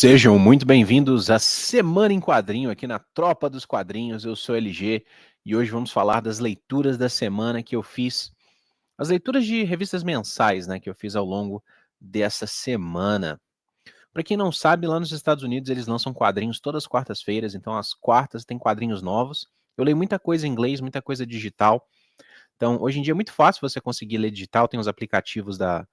Sejam muito bem-vindos à Semana em Quadrinho aqui na Tropa dos Quadrinhos. Eu sou LG e hoje vamos falar das leituras da semana que eu fiz, as leituras de revistas mensais, né, que eu fiz ao longo dessa semana. Para quem não sabe, lá nos Estados Unidos eles lançam quadrinhos todas as quartas-feiras, então às quartas tem quadrinhos novos. Eu leio muita coisa em inglês, muita coisa digital. Então, hoje em dia é muito fácil você conseguir ler digital, tem os aplicativos da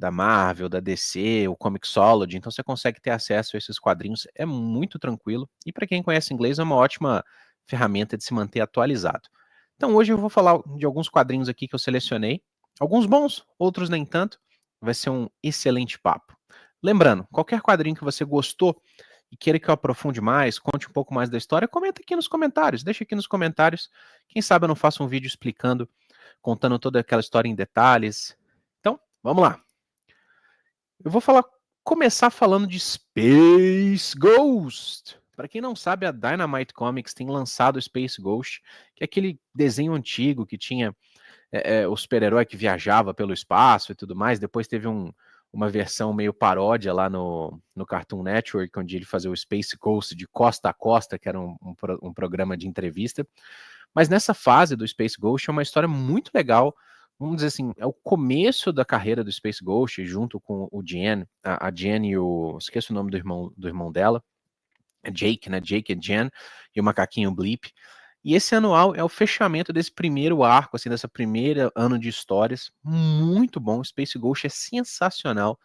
Marvel, da DC, o Comixology, então você consegue ter acesso a esses quadrinhos, é muito tranquilo, e para quem conhece inglês é uma ótima ferramenta de se manter atualizado. Então hoje eu vou falar de alguns quadrinhos aqui que eu selecionei, alguns bons, outros nem tanto, vai ser um excelente papo. Lembrando, qualquer quadrinho que você gostou e queira que eu aprofunde mais, conte um pouco mais da história, comenta aqui nos comentários, deixa aqui nos comentários, quem sabe eu não faço um vídeo explicando, contando toda aquela história em detalhes. Então, vamos lá. Eu vou começar falando de Space Ghost. Para quem não sabe, a Dynamite Comics tem lançado o Space Ghost, que é aquele desenho antigo que tinha o super-herói que viajava pelo espaço e tudo mais. Depois teve uma versão meio paródia lá no Cartoon Network, onde ele fazia o Space Ghost de costa a costa, que era um programa de entrevista. Mas nessa fase do Space Ghost é uma história muito legal. Vamos dizer assim, é o começo da carreira do Space Ghost, junto com o Jen, a Jen e esqueço o nome do irmão dela, é Jake, né? Jake e Jen, e o macaquinho Bleep. E esse anual é o fechamento desse primeiro arco, assim, dessa primeira ano de histórias. Muito bom, o Space Ghost é sensacional.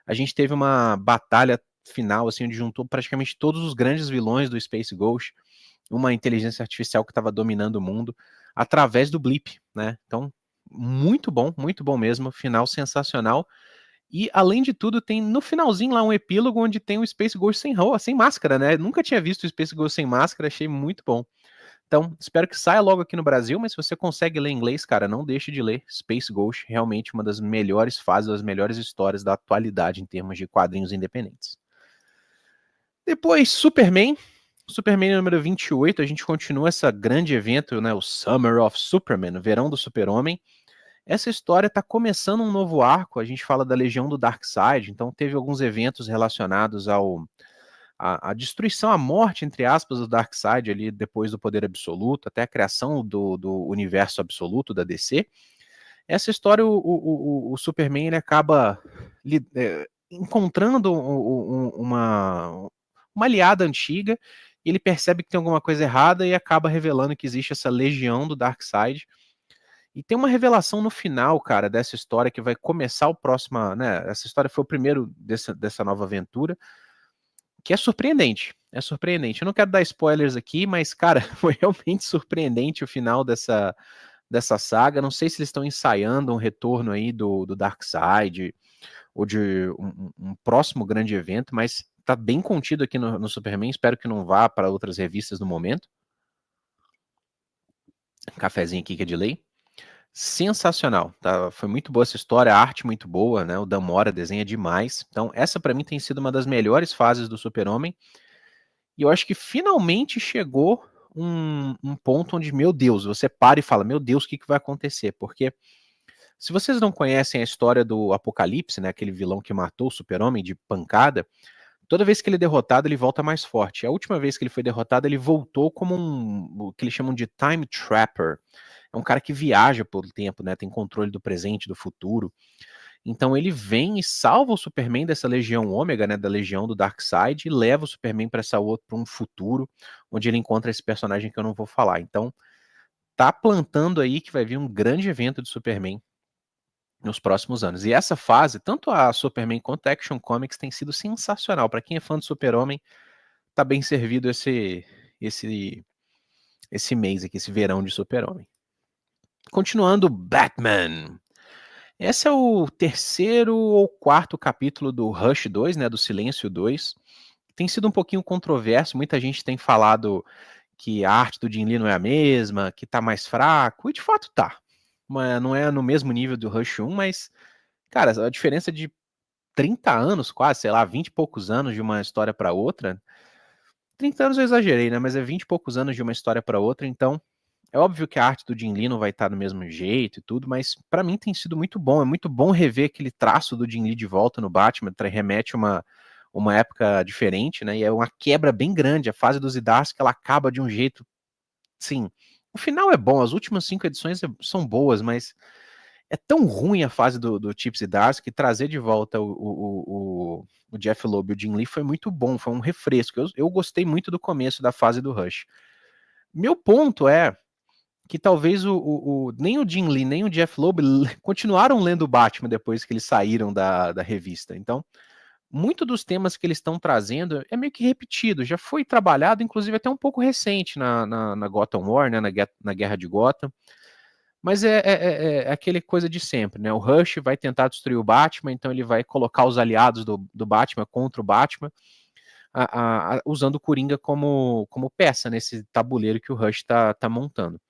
A gente teve uma batalha final, assim, onde juntou praticamente todos os grandes vilões do Space Ghost, uma inteligência artificial que estava dominando o mundo, através do Bleep, né? Então, muito bom mesmo, final sensacional. E, além de tudo, tem no finalzinho lá um epílogo onde tem o Space Ghost sem máscara, né? Nunca tinha visto o Space Ghost sem máscara, achei muito bom. Então, espero que saia logo aqui no Brasil, mas se você consegue ler inglês, cara, não deixe de ler Space Ghost, realmente uma das melhores fases, das melhores histórias da atualidade em termos de quadrinhos independentes. Depois, Superman número 28, a gente continua esse grande evento, né, o Summer of Superman, o verão do super-homem. Essa história está começando um novo arco, a gente fala da Legião do Darkseid, então teve alguns eventos relacionados à destruição, à morte, entre aspas, do Darkseid ali depois do poder absoluto, até a criação do universo absoluto da DC. Essa história, o Superman, ele acaba encontrando uma aliada antiga, e ele percebe que tem alguma coisa errada e acaba revelando que existe essa legião do Darkseid. E tem uma revelação no final, cara, dessa história que vai começar o próximo, né? Essa história foi o primeiro dessa nova aventura, que é surpreendente. É surpreendente. Eu não quero dar spoilers aqui, mas, cara, foi realmente surpreendente o final dessa saga. Não sei se eles estão ensaiando um retorno aí do Darkseid ou de um próximo grande evento, mas tá bem contido aqui no Superman. Espero que não vá para outras revistas no momento. Cafezinho aqui que é de lei. Sensacional, tá? Foi muito boa essa história, a arte muito boa, né? O Dan Mora desenha demais. Então, essa para mim tem sido uma das melhores fases do Super-Homem. E eu acho que finalmente chegou um ponto onde, meu Deus, você para e fala, meu Deus, o que vai acontecer? Porque se vocês não conhecem a história do Apocalipse, né? Aquele vilão que matou o Super-Homem de pancada, toda vez que ele é derrotado, ele volta mais forte. A última vez que ele foi derrotado, ele voltou como o que eles chamam de Time Trapper. É um cara que viaja pelo tempo, né? Tem controle do presente, do futuro. Então ele vem e salva o Superman dessa Legião Ômega, né? Da Legião do Darkseid, e leva o Superman para um futuro, onde ele encontra esse personagem que eu não vou falar. Então, tá plantando aí que vai vir um grande evento de Superman nos próximos anos. E essa fase, tanto a Superman quanto a Action Comics, tem sido sensacional. Para quem é fã do Super-Homem, tá bem servido esse mês aqui, esse verão de Super-Homem. Continuando, Batman. Esse é o terceiro ou quarto capítulo do Rush 2, né, do Silêncio 2. Tem sido um pouquinho controverso, muita gente tem falado que a arte do Jim Lee não é a mesma, que tá mais fraco, e de fato tá. Não é no mesmo nível do Rush 1, mas, cara, a diferença de 30 anos quase, sei lá, 20 e poucos anos de uma história para outra. 30 anos eu exagerei, né, mas é 20 e poucos anos de uma história para outra, então é óbvio que a arte do Jim Lee não vai estar do mesmo jeito e tudo, mas para mim tem sido muito bom. É muito bom rever aquele traço do Jim Lee de volta no Batman, remete uma época diferente, né? E é uma quebra bem grande. A fase dos Zdarsky, ela acaba de um jeito, sim. O final é bom, as últimas 5 edições são boas, mas é tão ruim a fase do Chip Zdarsky que trazer de volta o Jeff Loeb e o Jim Lee foi muito bom, foi um refresco. Eu gostei muito do começo da fase do Rush. Meu ponto é que talvez nem o Jim Lee, nem o Jeff Loeb continuaram lendo o Batman depois que eles saíram da revista. Então, muito dos temas que eles estão trazendo é meio que repetido, já foi trabalhado, inclusive até um pouco recente na Gotham War, né, na Guerra de Gotham, mas é aquele coisa de sempre, né, o Rush vai tentar destruir o Batman, então ele vai colocar os aliados do Batman contra o Batman, usando o Coringa como peça nesse tabuleiro que o Rush tá montando.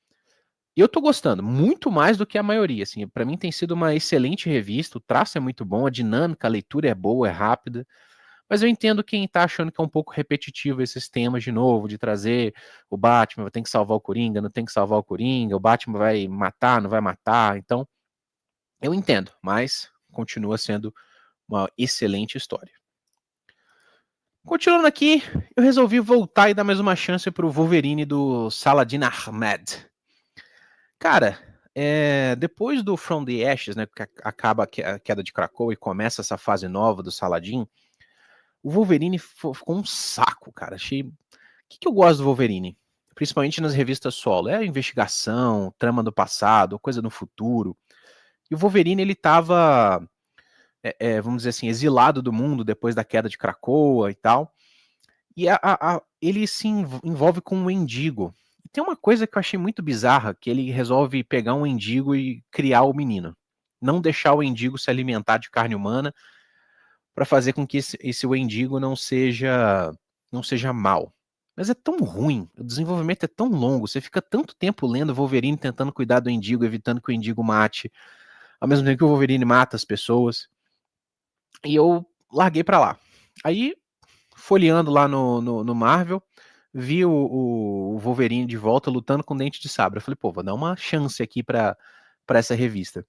E eu tô gostando, muito mais do que a maioria, assim, para mim tem sido uma excelente revista, o traço é muito bom, a dinâmica, a leitura é boa, é rápida, mas eu entendo quem tá achando que é um pouco repetitivo esses temas de novo, de trazer o Batman, tem que salvar o Coringa, não tem que salvar o Coringa, o Batman vai matar, não vai matar, então eu entendo, mas continua sendo uma excelente história. Continuando aqui, eu resolvi voltar e dar mais uma chance pro Wolverine do Saladin Ahmed. Cara, depois do From the Ashes, né, que acaba a queda de Krakoa e começa essa fase nova do Saladin, o Wolverine ficou um saco, cara. Achei. O que eu gosto do Wolverine? Principalmente nas revistas solo. É investigação, trama do passado, coisa no futuro. E o Wolverine, ele tava, vamos dizer assim, exilado do mundo depois da queda de Krakoa e tal. E ele se envolve com um mendigo. E tem uma coisa que eu achei muito bizarra, que ele resolve pegar um mendigo e criar o menino. Não deixar o mendigo se alimentar de carne humana para fazer com que esse mendigo não seja mal. Mas é tão ruim, o desenvolvimento é tão longo, você fica tanto tempo lendo Wolverine tentando cuidar do mendigo, evitando que o mendigo mate, ao mesmo tempo que o Wolverine mata as pessoas. E eu larguei para lá. Aí, folheando lá no Marvel, vi o Wolverine de volta lutando com Dente de Sabre. Eu falei, pô, vou dar uma chance aqui para essa revista.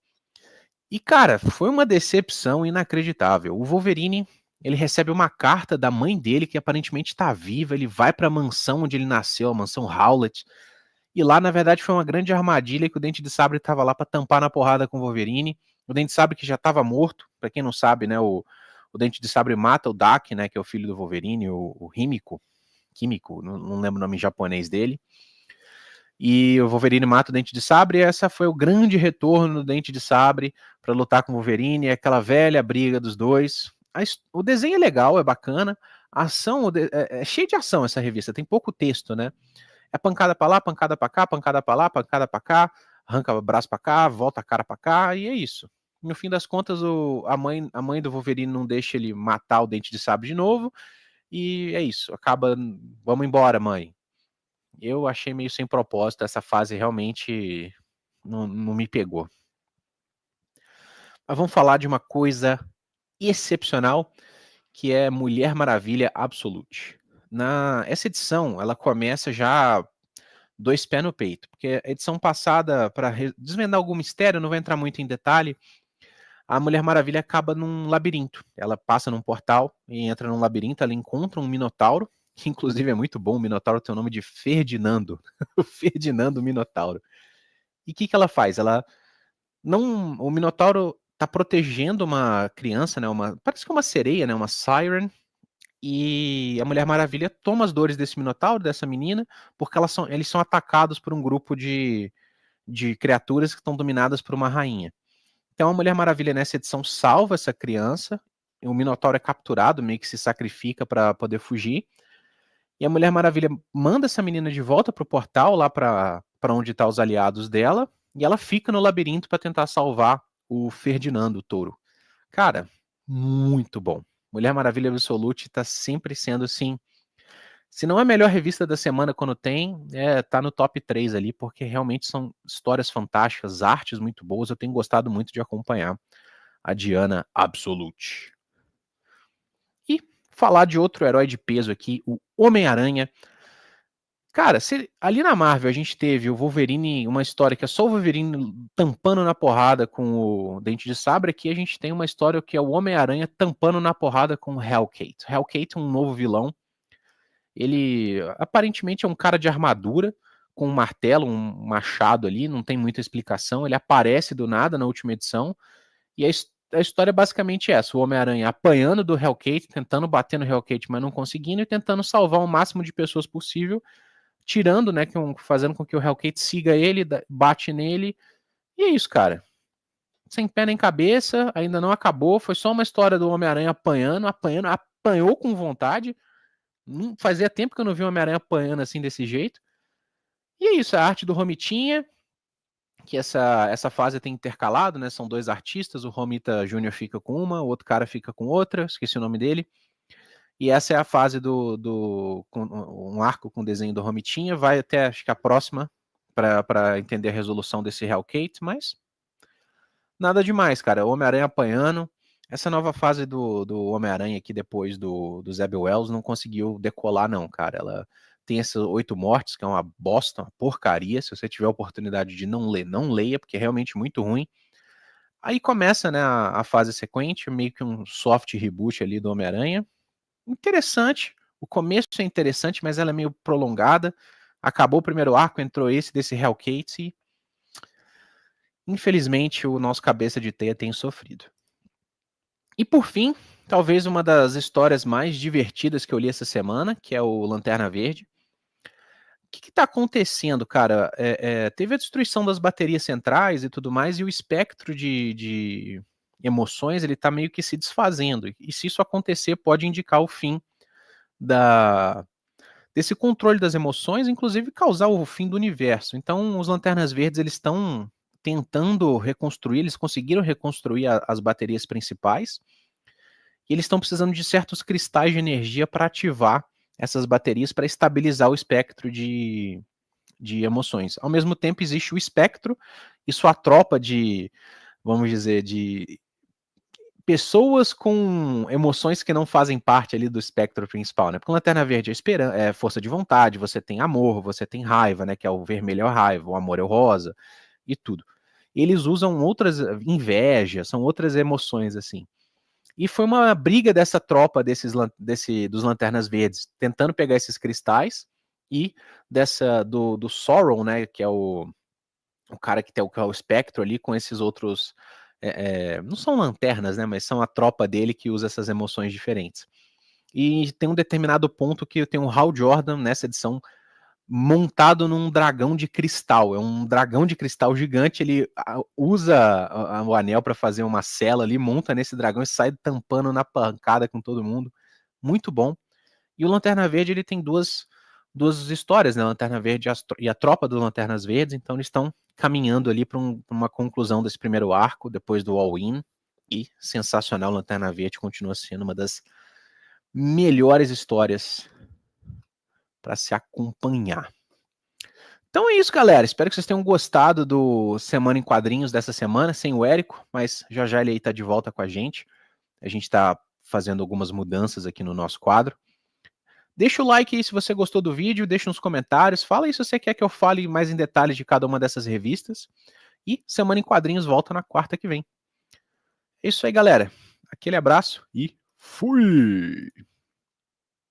E, cara, foi uma decepção inacreditável. O Wolverine, ele recebe uma carta da mãe dele, que aparentemente está viva, ele vai para a mansão onde ele nasceu, a mansão Howlett, e lá, na verdade, foi uma grande armadilha que o Dente de Sabre estava lá para tampar na porrada com o Wolverine. O Dente de Sabre que já estava morto, para quem não sabe, né, o Dente de Sabre mata o Dak, né, que é o filho do Wolverine, o Químico, não lembro o nome em japonês dele. E o Wolverine mata o Dente de Sabre, e essa foi o grande retorno do Dente de Sabre para lutar com o Wolverine, aquela velha briga dos dois. O desenho é legal, é bacana, a ação é cheio de ação essa revista, tem pouco texto, né? É pancada para lá, pancada para cá, pancada para lá, pancada para cá, arranca o braço para cá, volta a cara para cá, e é isso. No fim das contas, a mãe do Wolverine não deixa ele matar o Dente de Sabre de novo, e é isso. Acaba, vamos embora, mãe. Eu achei meio sem propósito, essa fase realmente não me pegou. Mas vamos falar de uma coisa excepcional, que é Mulher Maravilha Absolute. Essa edição, ela começa já 2 pés no peito, porque a edição passada, para desvendar algum mistério, não vai entrar muito em detalhe, a Mulher Maravilha acaba num labirinto. Ela passa num portal e entra num labirinto, ela encontra um Minotauro, que inclusive é muito bom, o Minotauro tem o nome de Ferdinando, o Ferdinando Minotauro. E o que ela faz? O Minotauro tá protegendo uma criança, né, parece que é uma sereia, né, uma siren, e a Mulher Maravilha toma as dores desse Minotauro, dessa menina, porque eles são atacados por um grupo de criaturas que estão dominadas por uma rainha. Então a Mulher Maravilha nessa edição salva essa criança, e o Minotauro é capturado, meio que se sacrifica para poder fugir, e a Mulher Maravilha manda essa menina de volta pro portal, lá para onde estão os aliados dela, e ela fica no labirinto para tentar salvar o Ferdinando, o touro. Cara, muito bom. Mulher Maravilha Absolute tá sempre sendo assim. Se não é a melhor revista da semana quando tem, tá no top 3 ali, porque realmente são histórias fantásticas, artes muito boas. Eu tenho gostado muito de acompanhar a Diana Absolute. E falar de outro herói de peso aqui, o Homem-Aranha. Cara, ali na Marvel a gente teve o Wolverine, uma história que é só o Wolverine tampando na porrada com o Dente de Sabre, aqui a gente tem uma história que é o Homem-Aranha tampando na porrada com o Hellcat. Hellcat é um novo vilão. Ele aparentemente é um cara de armadura, com um martelo, um machado ali, não tem muita explicação. Ele aparece do nada na última edição. E a história é basicamente essa: o Homem-Aranha apanhando do Hellcat, tentando bater no Hellcat, mas não conseguindo, e tentando salvar o máximo de pessoas possível, tirando, né, fazendo com que o Hellcat siga ele, bate nele. E é isso, cara. Sem pé nem cabeça, ainda não acabou. Foi só uma história do Homem-Aranha apanhando, apanhou com vontade. Fazia tempo que eu não vi o Homem-Aranha apanhando assim desse jeito. E é isso, a arte do Romitinha, que essa fase tem intercalado, né? São dois artistas, o Romita Júnior fica com uma, o outro cara fica com outra, esqueci o nome dele. E essa é a fase um arco com desenho do Romitinha, vai até acho que a próxima, para entender a resolução desse Hellcat, mas nada demais, cara. O Homem-Aranha apanhando. Essa nova fase do Homem-Aranha aqui, depois do Zeb Wells, não conseguiu decolar, não, cara. Ela tem essas 8 mortes, que é uma bosta, uma porcaria. Se você tiver a oportunidade de não ler, não leia, porque é realmente muito ruim. Aí começa, né, a fase sequente, meio que um soft reboot ali do Homem-Aranha. Interessante. O começo é interessante, mas ela é meio prolongada. Acabou o primeiro arco, entrou esse desse Hellcat e infelizmente o nosso cabeça de teia tem sofrido. E por fim, talvez uma das histórias mais divertidas que eu li essa semana, que é o Lanterna Verde. O que está acontecendo, cara? Teve a destruição das baterias centrais e tudo mais, e o espectro de emoções ele está meio que se desfazendo. E se isso acontecer, pode indicar o fim desse controle das emoções, inclusive causar o fim do universo. Então, os Lanternas Verdes eles estão tentando reconstruir, eles conseguiram reconstruir as baterias principais, e eles estão precisando de certos cristais de energia para ativar essas baterias para estabilizar o espectro de emoções. Ao mesmo tempo, existe o espectro e sua tropa vamos dizer, de pessoas com emoções que não fazem parte ali do espectro principal, né? Porque o Lanterna Verde é força de vontade, você tem amor, você tem raiva, né? Que é o vermelho é a raiva, o amor é o rosa e tudo. Eles usam outras, inveja, são outras emoções assim. E foi uma briga dessa tropa dos Lanternas Verdes, tentando pegar esses cristais, e do Sorrow, né, que é o cara que é o espectro ali, com esses outros, não são lanternas, né, mas são a tropa dele que usa essas emoções diferentes. E tem um determinado ponto que tem o Hal Jordan, nessa edição, montado num dragão de cristal. É um dragão de cristal gigante. Ele usa o anel para fazer uma cela ali, monta nesse dragão e sai tampando na pancada com todo mundo. Muito bom. E o Lanterna Verde ele tem duas histórias, né? Lanterna Verde e a tropa dos Lanternas Verdes. Então eles estão caminhando ali para uma conclusão desse primeiro arco, depois do All-In. E sensacional, Lanterna Verde continua sendo uma das melhores histórias para se acompanhar. Então é isso, galera. Espero que vocês tenham gostado do Semana em Quadrinhos dessa semana, sem o Érico, mas já já ele aí tá de volta com a gente. A gente tá fazendo algumas mudanças aqui no nosso quadro. Deixa o like aí se você gostou do vídeo, deixa nos comentários, fala aí se você quer que eu fale mais em detalhes de cada uma dessas revistas. E Semana em Quadrinhos volta na quarta que vem. É isso aí, galera. Aquele abraço e fui!